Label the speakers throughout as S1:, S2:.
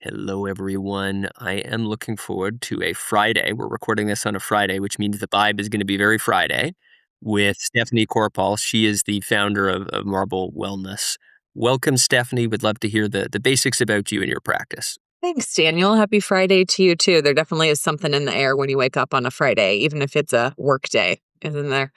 S1: Hello, everyone. I am looking forward to a Friday. We're recording this on a Friday, which means the vibe is going to be very Friday with Stephanie Korpal. She is the founder of Marble Wellness. Welcome, Stephanie. Would love to hear the basics about you and your practice.
S2: Thanks, Daniel. Happy Friday to you, too. There definitely is something in the air when you wake up on a Friday, even if it's a work day, isn't there?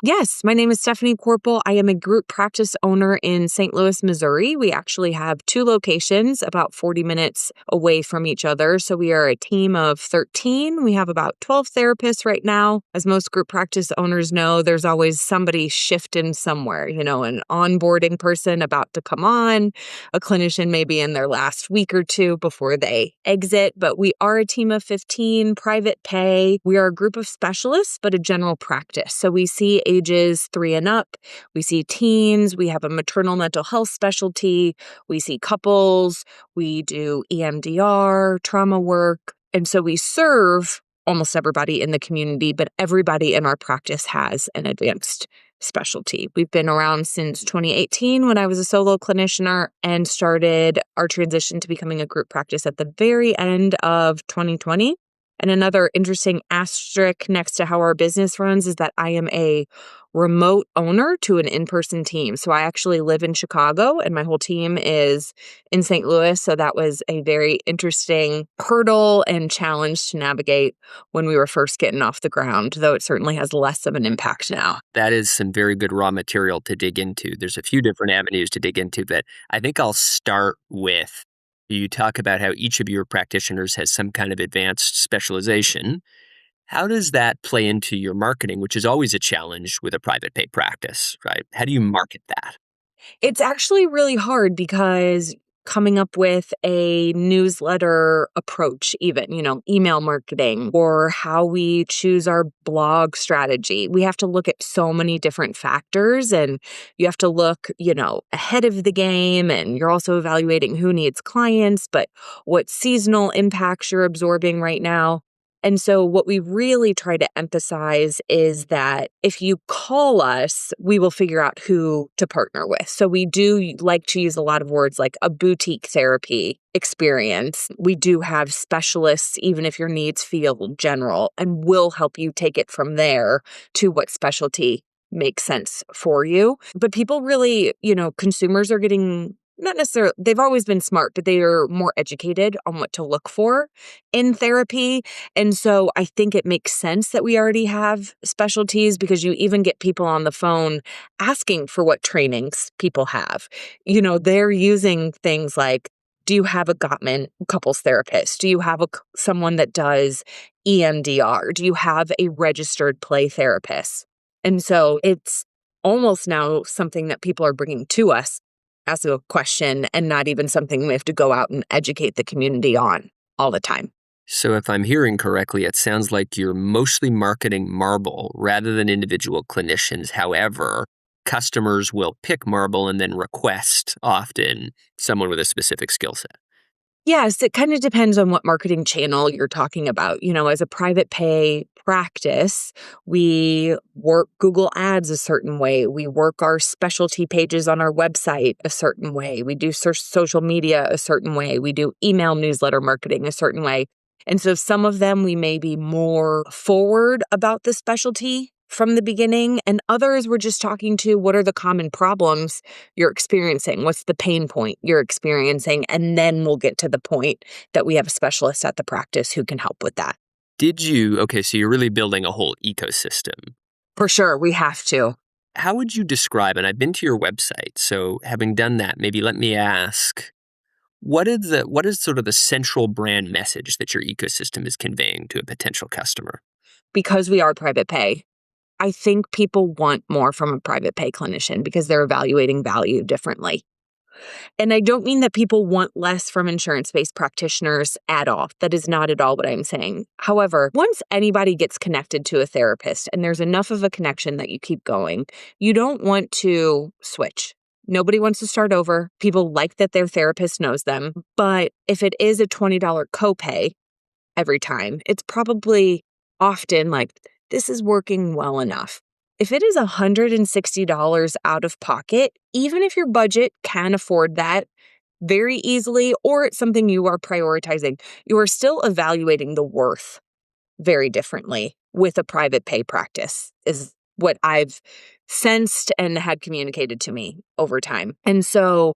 S2: Yes, my name is Stephanie Korpal. I am a group practice owner in St. Louis, Missouri. We actually have two locations about 40 minutes away from each other. So we are a team of 13. We have about 12 therapists right now. As most group practice owners know, there's always somebody shifting somewhere, an onboarding person about to come on, a clinician maybe in their last week or two before they exit. But we are a team of 15, private pay. We are a group of specialists, but a general practice. So we see ages 3 and up. We see teens. We have a maternal mental health specialty. We see couples. We do EMDR, trauma work. And so we serve almost everybody in the community, but everybody in our practice has an advanced specialty. We've been around since 2018 when I was a solo clinician and started our transition to becoming a group practice at the very end of 2020. And another interesting asterisk next to how our business runs is that I am a remote owner to an in-person team. So I actually live in Chicago and my whole team is in St. Louis. So that was a very interesting hurdle and challenge to navigate when we were first getting off the ground, though it certainly has less of an impact now.
S1: That is some very good raw material to dig into. There's a few different avenues to dig into, but I think I'll start with you talk about how each of your practitioners has some kind of advanced specialization. How does that play into your marketing, which is always a challenge with a private pay practice, right? How do you market that?
S2: It's actually really hard because coming up with a newsletter approach, even, email marketing or how we choose our blog strategy. We have to look at so many different factors and you have to look, ahead of the game, and you're also evaluating who needs clients, but what seasonal impacts you're absorbing right now. And so what we really try to emphasize is that if you call us, we will figure out who to partner with. So we do like to use a lot of words like a boutique therapy experience. We do have specialists, even if your needs feel general, and we'll help you take it from there to what specialty makes sense for you. But people really, consumers are getting not necessarily, they've always been smart, but they are more educated on what to look for in therapy. And so I think it makes sense that we already have specialties because you even get people on the phone asking for what trainings people have. They're using things like, do you have a Gottman couples therapist? Do you have someone that does EMDR? Do you have a registered play therapist? And so it's almost now something that people are bringing to us as a question and not even something we have to go out and educate the community on all the time.
S1: So if I'm hearing correctly, it sounds like you're mostly marketing Marble rather than individual clinicians. However, customers will pick Marble and then request often someone with a specific skill set.
S2: Yes, it kind of depends on what marketing channel you're talking about. As a private pay practice, we work Google Ads a certain way. We work our specialty pages on our website a certain way. We do social media a certain way. We do email newsletter marketing a certain way. And so some of them we may be more forward about the specialty from the beginning, and others we're just talking to what are the common problems you're experiencing? What's the pain point you're experiencing? And then we'll get to the point that we have a specialist at the practice who can help with that.
S1: So you're really building a whole ecosystem.
S2: For sure, we have to.
S1: How would you describe, and I've been to your website, so having done that, maybe let me ask, what is sort of the central brand message that your ecosystem is conveying to a potential customer?
S2: Because we are private pay, I think people want more from a private pay clinician because they're evaluating value differently. And I don't mean that people want less from insurance-based practitioners at all. That is not at all what I'm saying. However, once anybody gets connected to a therapist and there's enough of a connection that you keep going, you don't want to switch. Nobody wants to start over. People like that their therapist knows them. But if it is a $20 copay every time, it's probably often like, this is working well enough. If it is $160 out of pocket, even if your budget can afford that, very easily, or it's something you are prioritizing, you are still evaluating the worth very differently with a private pay practice, is what I've sensed and had communicated to me over time. And so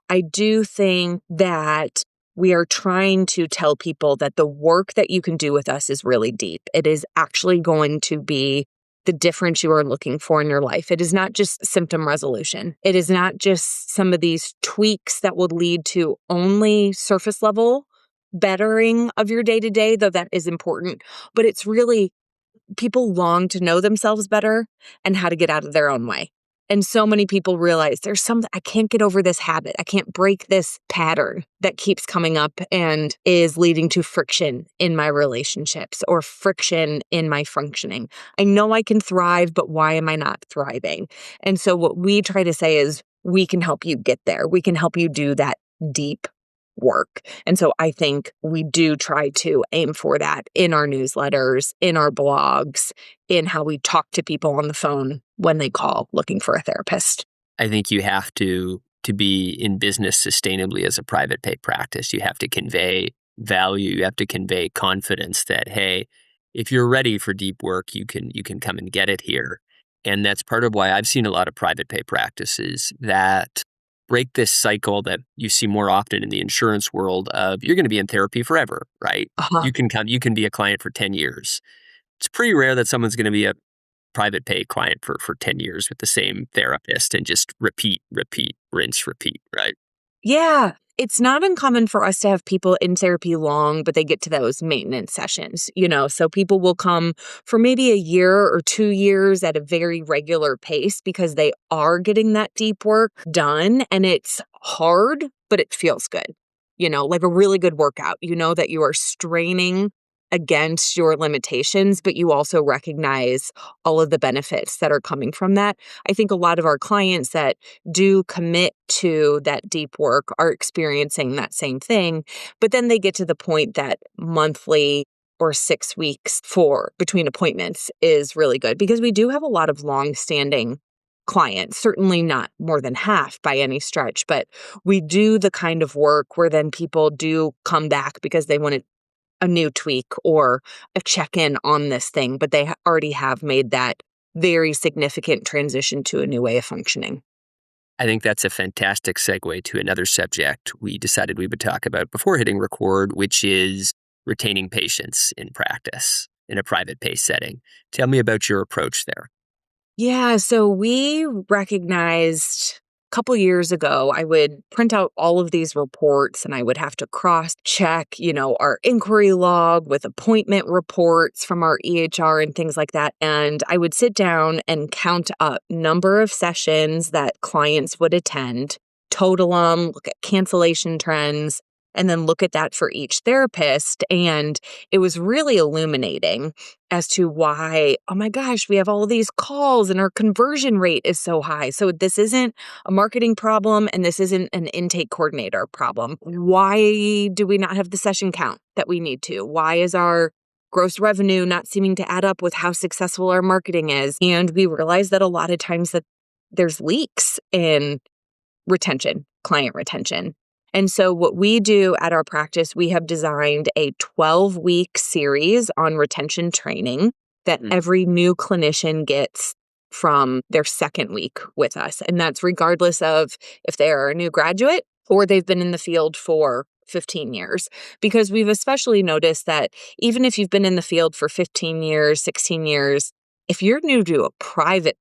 S2: I do think that we are trying to tell people that the work that you can do with us is really deep. It is actually going to be the difference you are looking for in your life. It is not just symptom resolution. It is not just some of these tweaks that will lead to only surface level bettering of your day to day, though that is important. But it's really, people long to know themselves better and how to get out of their own way. And so many people realize there's something, I can't get over this habit. I can't break this pattern that keeps coming up and is leading to friction in my relationships or friction in my functioning. I know I can thrive, but why am I not thriving? And so what we try to say is we can help you get there. We can help you do that deep work. And so I think we do try to aim for that in our newsletters, in our blogs, in how we talk to people on the phone when they call looking for a therapist.
S1: I think you have to be in business sustainably as a private pay practice. You have to convey value. You have to convey confidence that, hey, if you're ready for deep work, you can come and get it here. And that's part of why I've seen a lot of private pay practices that break this cycle that you see more often in the insurance world of you're going to be in therapy forever, right?
S2: Uh-huh.
S1: You can be a client for 10 years. It's pretty rare that someone's going to be a private pay client for 10 years with the same therapist and just repeat, rinse, repeat, right?
S2: Yeah. It's not uncommon for us to have people in therapy long, but they get to those maintenance sessions, so people will come for maybe a year or 2 years at a very regular pace because they are getting that deep work done, and it's hard, but it feels good, like a really good workout, that you are straining against your limitations, but you also recognize all of the benefits that are coming from that. I think a lot of our clients that do commit to that deep work are experiencing that same thing, but then they get to the point that monthly or 6 weeks for between appointments is really good because we do have a lot of long-standing clients, certainly not more than half by any stretch, but we do the kind of work where then people do come back because they want a new tweak or a check-in on this thing, but they already have made that very significant transition to a new way of functioning.
S1: I think that's a fantastic segue to another subject we decided we would talk about before hitting record, which is retaining patients in practice in a private pay setting. Tell me about your approach there.
S2: Yeah, so we recognized a couple years ago, I would print out all of these reports and I would have to cross-check, our inquiry log with appointment reports from our EHR and things like that. And I would sit down and count up number of sessions that clients would attend, total them, look at cancellation trends, and then look at that for each therapist. And it was really illuminating as to why, oh my gosh, we have all of these calls and our conversion rate is so high. So this isn't a marketing problem and this isn't an intake coordinator problem. Why do we not have the session count that we need to? Why is our gross revenue not seeming to add up with how successful our marketing is? And we realized that a lot of times that there's leaks in retention, client retention. And so what we do at our practice, we have designed a 12-week series on retention training that every new clinician gets from their second week with us. And that's regardless of if they are a new graduate or they've been in the field for 15 years. Because we've especially noticed that even if you've been in the field for 15 years, 16 years, if you're new to a private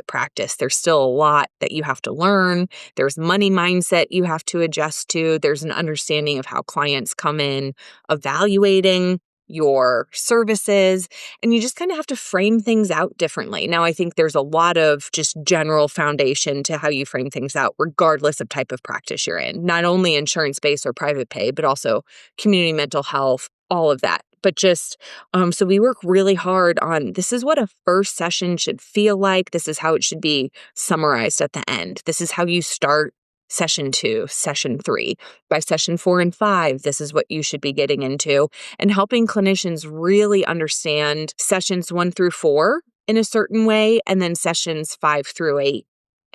S2: practice, there's still a lot that you have to learn. There's money mindset you have to adjust to. There's an understanding of how clients come in, evaluating your services, and you just kind of have to frame things out differently. Now, I think there's a lot of just general foundation to how you frame things out, regardless of type of practice you're in, not only insurance-based or private pay, but also community mental health, all of that. But just, so we work really hard on this is what a first session should feel like. This is how it should be summarized at the end. This is how you start session 2, session 3. By session 4 and 5, this is what you should be getting into, and helping clinicians really understand sessions 1 through 4 in a certain way, and then sessions 5 through 8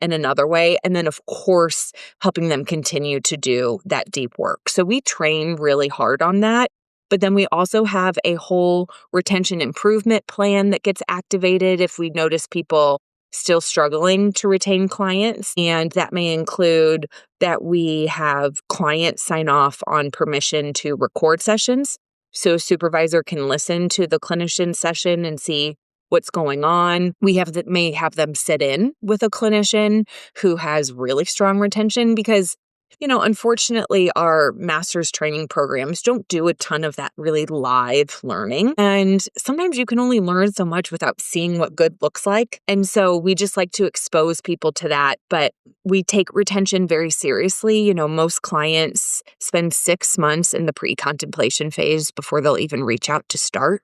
S2: in another way. And then, of course, helping them continue to do that deep work. So we train really hard on that. But then we also have a whole retention improvement plan that gets activated if we notice people still struggling to retain clients. And that may include that we have clients sign off on permission to record sessions. So a supervisor can listen to the clinician session and see what's going on. We may have them sit in with a clinician who has really strong retention because, unfortunately, our master's training programs don't do a ton of that really live learning. And sometimes you can only learn so much without seeing what good looks like. And so we just like to expose people to that. But we take retention very seriously. Most clients spend 6 months in the pre-contemplation phase before they'll even reach out to start.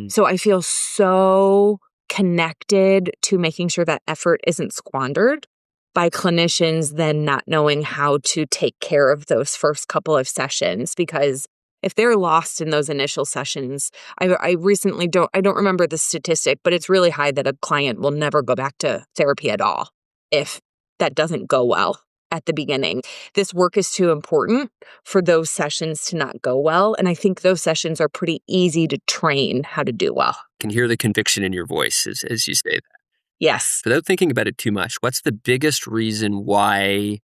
S2: So I feel so connected to making sure that effort isn't squandered by clinicians then not knowing how to take care of those first couple of sessions. Because if they're lost in those initial sessions, I don't remember the statistic, but it's really high that a client will never go back to therapy at all if that doesn't go well at the beginning. This work is too important for those sessions to not go well. And I think those sessions are pretty easy to train how to do well.
S1: Can hear the conviction in your voice as you say that.
S2: Yes.
S1: Without thinking about it too much, what's the biggest reason why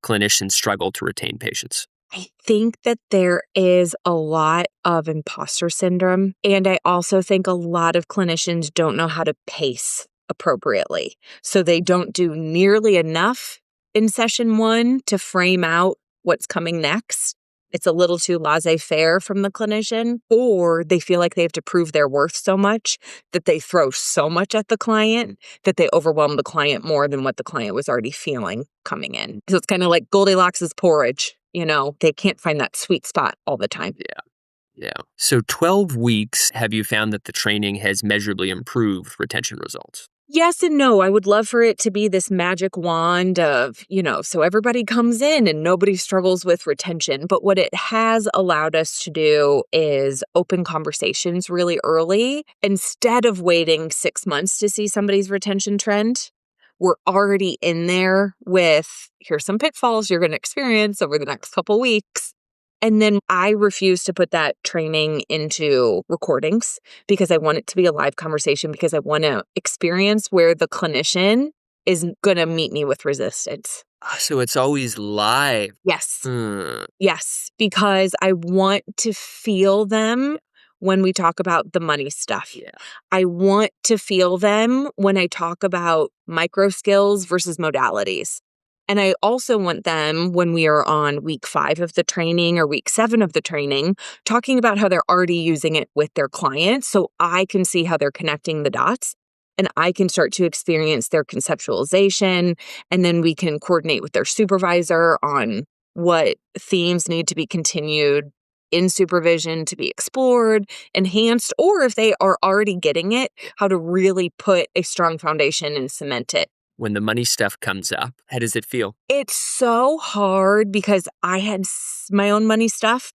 S1: clinicians struggle to retain patients?
S2: I think that there is a lot of imposter syndrome. And I also think a lot of clinicians don't know how to pace appropriately. So they don't do nearly enough in session 1 to frame out what's coming next. It's a little too laissez-faire from the clinician, or they feel like they have to prove their worth so much that they throw so much at the client that they overwhelm the client more than what the client was already feeling coming in. So it's kind of like Goldilocks' porridge. They can't find that sweet spot all the time.
S1: Yeah. So 12 weeks, have you found that the training has measurably improved retention results?
S2: Yes and no. I would love for it to be this magic wand of, so everybody comes in and nobody struggles with retention. But what it has allowed us to do is open conversations really early. Instead of waiting 6 months to see somebody's retention trend, we're already in there with, here's some pitfalls you're going to experience over the next couple weeks. And then I refuse to put that training into recordings because I want it to be a live conversation, because I want to experience where the clinician is going to meet me with resistance.
S1: So it's always live.
S2: Yes. Yes, because I want to feel them when we talk about the money stuff.
S1: Yeah.
S2: I want to feel them when I talk about micro skills versus modalities. And I also want them when we are on week 5 of the training or week 7 of the training, talking about how they're already using it with their clients so I can see how they're connecting the dots and I can start to experience their conceptualization. And then we can coordinate with their supervisor on what themes need to be continued in supervision to be explored, enhanced, or if they are already getting it, how to really put a strong foundation and cement it.
S1: When the money stuff comes up, how does it feel?
S2: It's so hard because I had my own money stuff,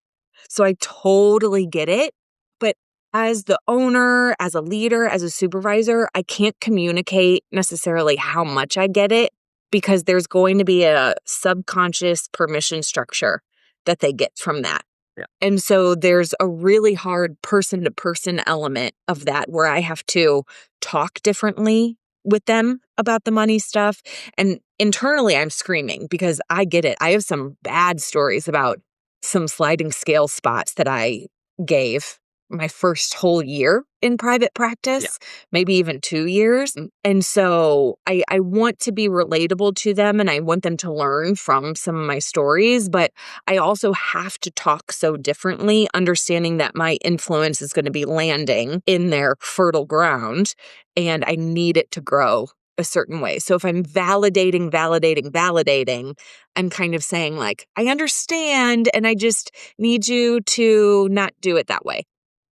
S2: so I totally get it. But as the owner, as a leader, as a supervisor, I can't communicate necessarily how much I get it because there's going to be a subconscious permission structure that they get from that.
S1: Yeah.
S2: And so there's a really hard person-to-person element of that where I have to talk differently with them about the money stuff. And internally, I'm screaming because I get it. I have some bad stories about some sliding scale spots that I gave my first whole year in private practice, maybe even 2 years. And so I want to be relatable to them and I want them to learn from some of my stories, but I also have to talk so differently, understanding that my influence is going to be landing in their fertile ground and I need it to grow a certain way. So if I'm validating, I'm kind of saying like, I understand and I just need you to not do it that way.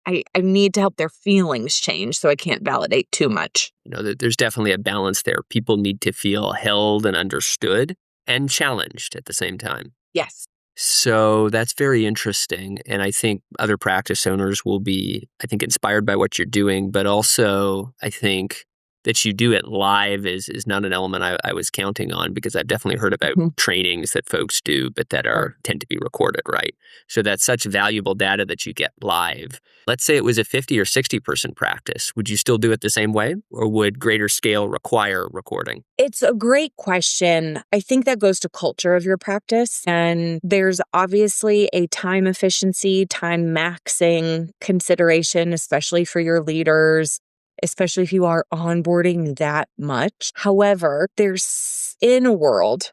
S2: I need to help their feelings change, so I can't validate too much.
S1: There's definitely a balance there. People need to feel held and understood and challenged at the same time.
S2: Yes.
S1: So that's very interesting. And I think other practice owners will be, inspired by what you're doing, but also I think that you do it live is not an element I was counting on, because I've definitely heard about
S2: Mhm.
S1: trainings that folks do, but that
S2: Sure.
S1: tend to be recorded, right? So that's such valuable data that you get live. Let's say it was a 50 or 60 person practice. Would you still do it the same way, or would greater scale require recording?
S2: It's a great question. I think that goes to culture of your practice. And there's obviously a time efficiency, time maxing consideration, especially for your leaders, especially if you are onboarding that much. However, there's in a world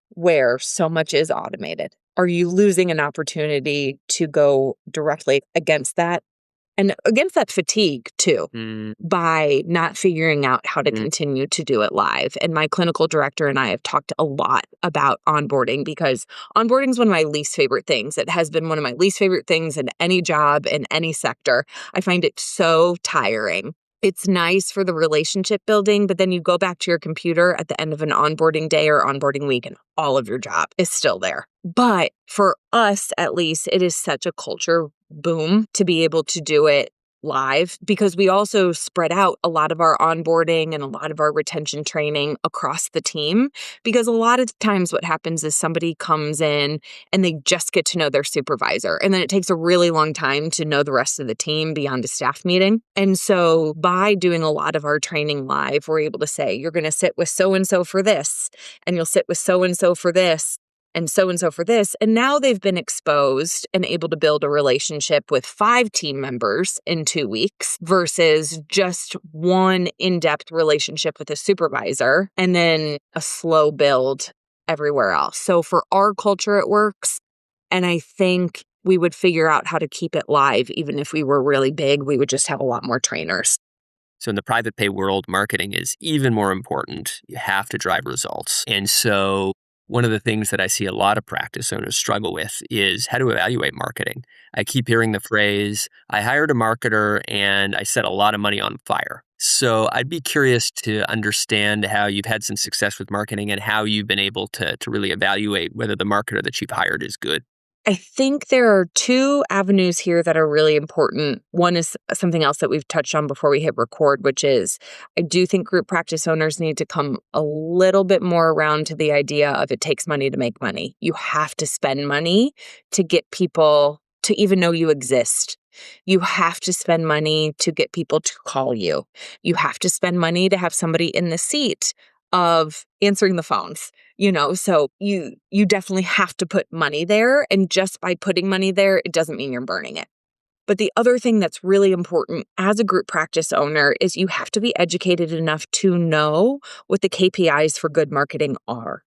S2: where so much is automated, are you losing an opportunity to go directly against that? And against that fatigue too,
S1: Mm,
S2: by not figuring out how to
S1: mm.
S2: continue to do it live. And my clinical director and I have talked a lot about onboarding, because onboarding is one of my least favorite things. It has been one of my least favorite things in any job, in any sector. I find it so tiring. It's nice for the relationship building, but then you go back to your computer at the end of an onboarding day or onboarding week and all of your job is still there. But for us, at least, it is such a culture boom to be able to do it live, because we also spread out a lot of our onboarding and a lot of our retention training across the team. Because a lot of times what happens is somebody comes in and they just get to know their supervisor, and then it takes a really long time to know the rest of the team beyond a staff meeting. And so by doing a lot of our training live, we're able to say, you're going to sit with so-and-so for this, and you'll sit with so-and-so for this, and so for this. And now they've been exposed and able to build a relationship with 5 team members in 2 weeks versus just one in-depth relationship with a supervisor and then a slow build everywhere else. So for our culture, it works. And I think we would figure out how to keep it live. Even if we were really big, we would just have a lot more trainers.
S1: So in the private pay world, marketing is even more important. You have to drive results. And so one of the things that I see a lot of practice owners struggle with is how to evaluate marketing. I keep hearing the phrase, I hired a marketer and I set a lot of money on fire. So I'd be curious to understand how you've had some success with marketing and how you've been able to really evaluate whether the marketer that you've hired is good.
S2: I think there are 2 avenues here that are really important. One is something else that we've touched on before we hit record, which is I do think group practice owners need to come a little bit more around to the idea of it takes money to make money. You have to spend money to get people to even know you exist. You have to spend money to get people to call you. You have to spend money to have somebody in the seat of answering the phones. So you definitely have to put money there. And just by putting money there, it doesn't mean you're burning it. But the other thing that's really important as a group practice owner is you have to be educated enough to know what the KPIs for good marketing are.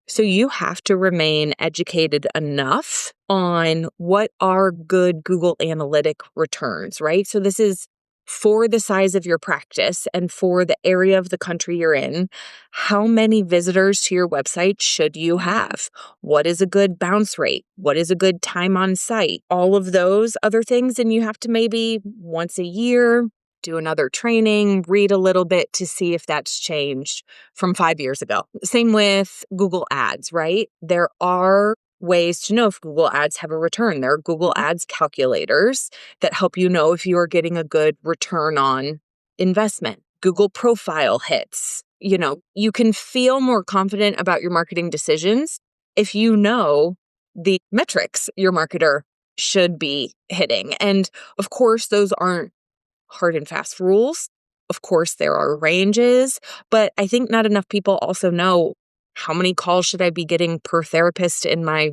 S2: So you have to remain educated enough on what are good Google Analytic returns, right? So this is for the size of your practice and for the area of the country you're in. How many visitors to your website should you have? What is a good bounce rate? What is a good time on site? All of those other things. And you have to maybe once a year do another training, read a little bit to see if that's changed from 5 years ago. Same with Google Ads, right? There are ways to know if Google Ads have a return. There are Google Ads calculators that help you know if you are getting a good return on investment. Google profile hits. You can feel more confident about your marketing decisions if you know the metrics your marketer should be hitting. And of course, those aren't hard and fast rules. Of course, there are ranges, but I think not enough people also know how many calls should I be getting per therapist in my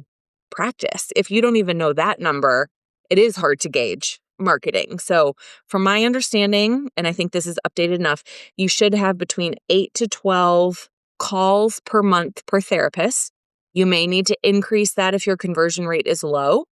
S2: practice. If you don't even know that number, it is hard to gauge marketing. So from my understanding, and I think this is updated enough, you should have between 8 to 12 calls per month per therapist. You may need to increase that if your conversion rate is low.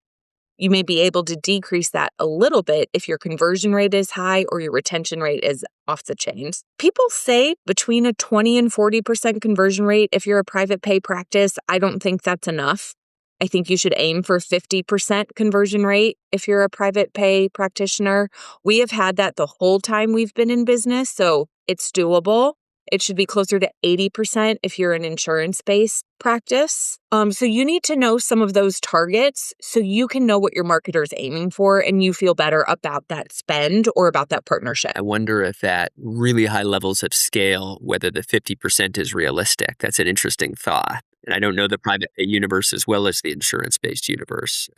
S2: You may be able to decrease that a little bit if your conversion rate is high or your retention rate is off the chains. People say between a 20 and 40% conversion rate if you're a private pay practice. I don't think that's enough. I think you should aim for 50% conversion rate if you're a private pay practitioner. We have had that the whole time we've been in business, so it's doable. It should be closer to 80% if you're an insurance-based practice. So you need to know some of those targets so you can know what your marketer is aiming for and you feel better about that spend or about that partnership.
S1: I wonder if at really high levels of scale, whether the 50% is realistic. That's an interesting thought. And I don't know the private pay universe as well as the insurance-based universe.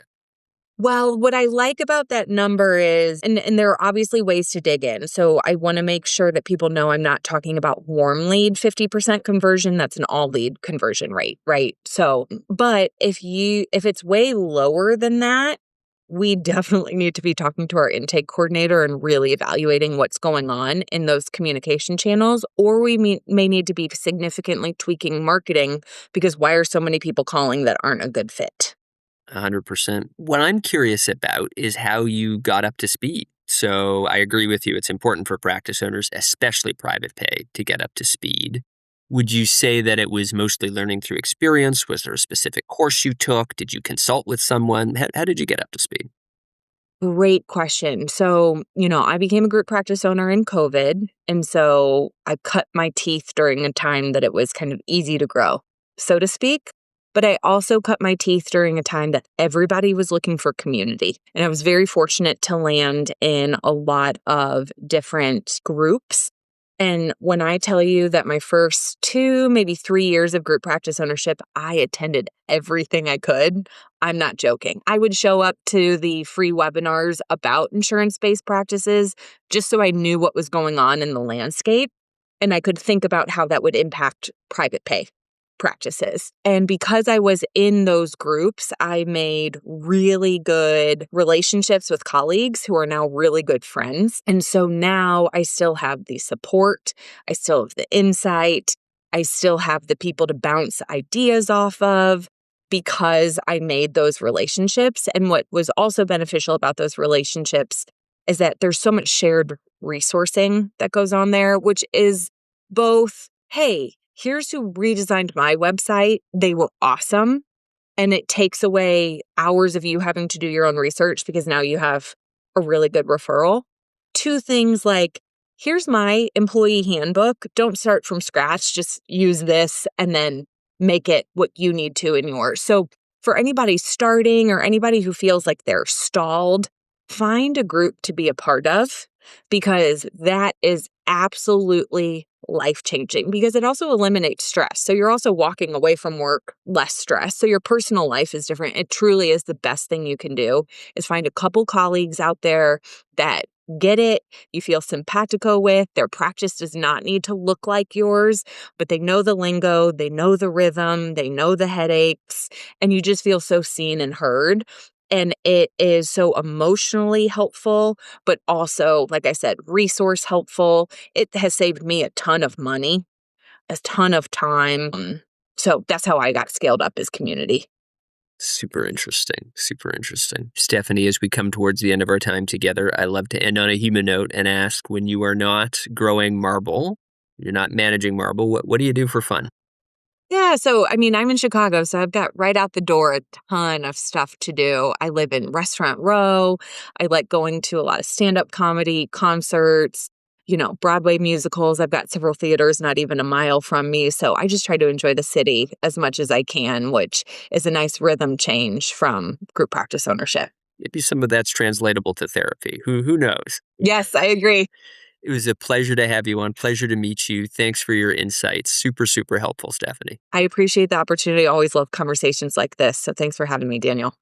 S2: Well, what I like about that number is, and there are obviously ways to dig in. So I want to make sure that people know I'm not talking about warm lead 50% conversion. That's an all lead conversion rate, right? So, but if it's way lower than that, we definitely need to be talking to our intake coordinator and really evaluating what's going on in those communication channels, or we may need to be significantly tweaking marketing because why are so many people calling that aren't a good fit?
S1: 100%. What I'm curious about is how you got up to speed. So I agree with you. It's important for practice owners, especially private pay, to get up to speed. Would you say that it was mostly learning through experience? Was there a specific course you took? Did you consult with someone? How did you get up to speed?
S2: Great question. So, I became a group practice owner in COVID. And so I cut my teeth during a time that it was kind of easy to grow, so to speak. But I also cut my teeth during a time that everybody was looking for community. And I was very fortunate to land in a lot of different groups. And when I tell you that my first 2, maybe 3 years of group practice ownership, I attended everything I could. I'm not joking. I would show up to the free webinars about insurance-based practices just so I knew what was going on in the landscape and I could think about how that would impact private pay practices. And because I was in those groups, I made really good relationships with colleagues who are now really good friends. And so now I still have the support, I still have the insight, I still have the people to bounce ideas off of because I made those relationships. And what was also beneficial about those relationships is that there's so much shared resourcing that goes on there, which is both, hey, here's who redesigned my website. They were awesome. And it takes away hours of you having to do your own research because now you have a really good referral. 2 things like, here's my employee handbook. Don't start from scratch. Just use this and then make it what you need to in yours. So for anybody starting or anybody who feels like they're stalled, find a group to be a part of because that is absolutely life-changing because it also eliminates stress. So you're also walking away from work less stressed. So your personal life is different. It truly is the best thing you can do is find a couple colleagues out there that get it, you feel simpatico with. Their practice does not need to look like yours, but they know the lingo, they know the rhythm, they know the headaches, and you just feel so seen and heard. And it is so emotionally helpful, but also, like I said, resource helpful. It has saved me a ton of money, a ton of time. So that's how I got scaled up as community.
S1: Super interesting. Super interesting. Stephanie, as we come towards the end of our time together, I love to end on a human note and ask, when you are not growing marble, you're not managing marble, what do you do for fun?
S2: Yeah, so I'm in Chicago, so I've got right out the door a ton of stuff to do. I live in Restaurant Row. I like going to a lot of stand-up comedy, concerts, Broadway musicals. I've got several theaters not even a mile from me, so I just try to enjoy the city as much as I can, which is a nice rhythm change from group practice ownership.
S1: Maybe some of that's translatable to therapy. Who knows?
S2: Yes, I agree.
S1: It was a pleasure to have you on. Pleasure to meet you. Thanks for your insights. Super, super helpful, Stephanie.
S2: I appreciate the opportunity. I always love conversations like this, so thanks for having me, Daniel.